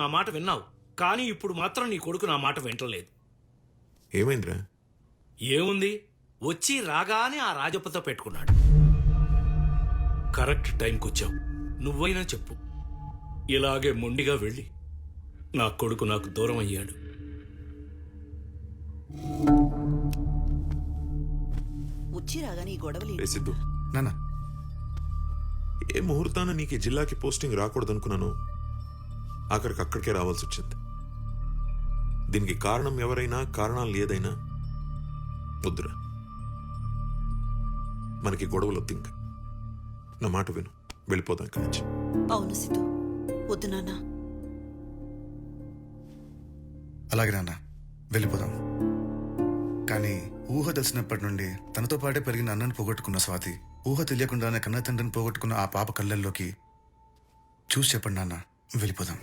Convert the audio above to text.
నా మాట విన్నావు, కానీ ఇప్పుడు మాత్రం నీ కొడుకు నా మాట వింటలేదు. ఏమైందిరా? ఏముంది, వచ్చి రాగానే ఆ రాజప్పతో పెట్టుకున్నాడు. కరెక్ట్ టైంకి వచ్చావు. నువ్వైనా చెప్పు, ఇలాగే మొండిగా వెళ్ళి నా కొడుకు నాకు దూరం అయ్యాడు. వచ్చి రాగానే ఈ గొడవలు రే సిద్ధు, నాన్న ఏ ముహూర్తాన నీకు ఈ జిల్లాకి పోస్టింగ్ రాకూడదనుకున్నాను, ఆఖరికి అక్కడికే రావాల్సి వచ్చింది. దీనికి కారణం ఎవరైనా, కారణాలు ఏదైనా వద్దురా. మనకి గొడవలు వద్దు. ఇంకా నా మాట విను, వెళ్ళిపోదాం ఇక్కడి నుంచి. అవును సిద్ధు, వద్దు నాన్న. అలాగే నాన్న, వెళ్ళిపోదాం. కానీ ఊహ తెలిసినప్పటి నుండి తనతో పాటే పెరిగిన అన్నను పోగొట్టుకున్న స్వాతి, ఊహ తెలియకుండానే కన్న తండ్రిని పోగొట్టుకున్న ఆ పాప కళ్ళల్లోకి చూసి చెప్పండి నాన్న, వెళ్ళిపోదాం.